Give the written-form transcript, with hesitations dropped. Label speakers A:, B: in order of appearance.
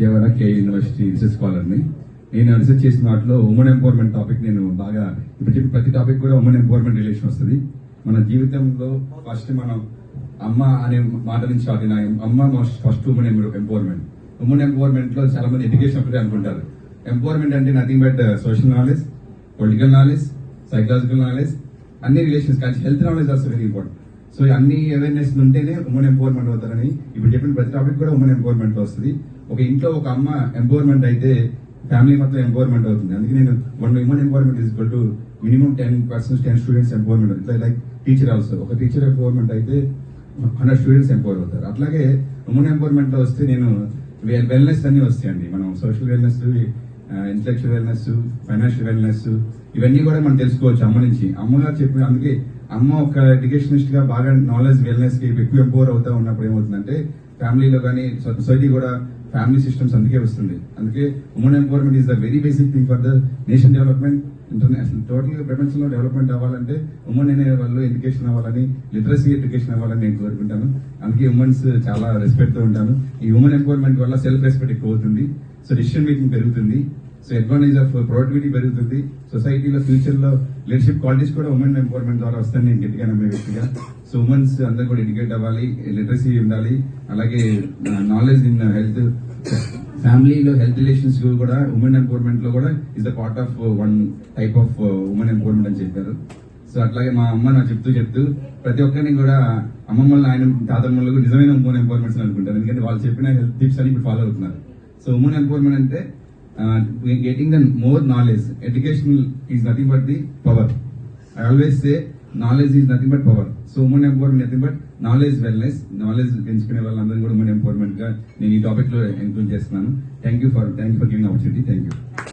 A: విజయవాడ కే university research స్కాలర్ని. నేను research చేసిన వాటిలో ఉమెన్ ఎంపవర్మెంట్ టాపిక్ నేను బాగా ఇప్పుడు చెప్పిన ప్రతి టాపిక్ కూడా ఉమెన్ ఎంపవర్మెంట్ రిలేషన్ వస్తుంది. మన జీవితంలో ఫస్ట్ మనం అమ్మ అనే మాట నుంచి స్టార్ట్ అయిన అమ్మ first women empowerment. Women empowerment లో చాలా మంది ఎడ్యుకేషన్ ఒకటే అనుకుంటారు. ఎంపవర్మెంట్ అంటే nothing but social knowledge, political knowledge, psychological knowledge, అన్ని రిలేషన్స్ కానీ health knowledge also very important. So అన్ని అవేర్నెస్ ఉంటేనే ఉమెన్ ఎంపవర్మెంట్ అవుతారని ఇప్పుడు చెప్పిన ప్రతి టాపిక్ కూడా ఉమెన్ ఎంపవర్మెంట్ లో వస్తుంది. ఒక ఇంట్లో ఒక అమ్మ ఎంపవర్మెంట్ అయితే ఫ్యామిలీ మొత్తం ఎంపవర్మెంట్ అవుతుంది. అందుకే నేను one women empowerment is equal to minimum 10 students empowerment. ఇట్లా లైక్ టీచర్ ఆల్సో ఒక టీచర్ ఎంపవర్మెంట్ అయితే 100 స్టూడెంట్స్ ఎంపవర్ అవుతారు. అట్లాగే ఉమెన్ ఎంపవర్మెంట్ లో వస్తే నేను వెల్నెస్ అన్ని వస్తాయండి. మనం social wellness, intellectual wellness, financial wellness ఇవన్నీ కూడా మనం తెలుసుకోవచ్చు అమ్మ నుంచి. అమ్మగా చెప్పిన అందుకే అమ్మ ఒక ఎడ్యుకేషనిస్ట్ గా బాగా నాలెడ్జ్ వెల్నెస్ కి ఎక్కువ ఎంపవర్ అవుతా ఉన్నప్పుడు ఏమవుతుందంటే ఫ్యామిలీలో కానీ సొసైటీ కూడా ఫ్యామిలీ సిస్టమ్స్ అందుకే వస్తుంది. అందుకే women empowerment is the very basic thing for the nation development. International total గా ప్రపంచంలో డెవలప్మెంట్ అవ్వాలంటే ఉమెన్ అనే వాళ్ళు ఎడ్యుకేషన్ అవ్వాలని, లిటరసీ ఎడ్యుకేషన్ అవ్వాలని నేను కోరుకుంటాను. అందుకే ఉమెన్స్ చాలా రెస్పెక్ట్ తో ఉంటాను. ఈ ఉమెన్ ఎంపవర్మెంట్ వల్ల సెల్ఫ్ రెస్పెక్ట్ ఎక్కువ అవుతుంది. సో డిసిషన్ మేకింగ్ పెరుగుతుంది. సో అడ్వాంటేజ్ ఆఫ్ ప్రొడక్టివిటీ పెరుగుతుంది. సొసైటీలో ఫ్యూచర్ లో లీడర్షిప్ క్వాలిటీస్ కూడా ఉమెన్ ఎంపవర్మెంట్ ద్వారా వస్తాయని నేను గట్టిగా నమ్మే వ్యక్తిగా. సో ఉమెన్స్ అందరూ కూడా ఎడ్యుకేట్ అవ్వాలి, లిటరసీ ఉండాలి, అలాగే నాలెడ్జ్ ఇన్ హెల్త్, ఫ్యామిలీలో హెల్త్ రిలేషన్స్ కూడా ఉమెన్ ఎంపవర్మెంట్ లో కూడా is the part of one type of women empowerment అని చెప్పారు. సో అట్లాగే మా అమ్మ నాకు చెప్తూ ప్రతి ఒక్కరిని కూడా అమ్మమ్మలు, ఆయన తాతమ్మలు నిజమైన ఉమెన్ ఎంపవర్మెంట్స్ అనుకుంటారు. ఎందుకంటే వాళ్ళు చెప్పిన హెల్త్ టిప్స్ అని ఇప్పుడు ఫాలో అవుతున్నారు. సో ఉమెన్ ఎంపవర్మెంట్ అంటే getting the more knowledge. Education is nothing but the power. I always say knowledge is nothing but power. So women empowerment nothing but knowledge wellness. Knowledge పెంచుకునే వాళ్ళందరూ కూడా women empowerment గా నేను ఈ topic లో encourage చేస్తున్నాను. Thank you for giving opportunity. Thank you.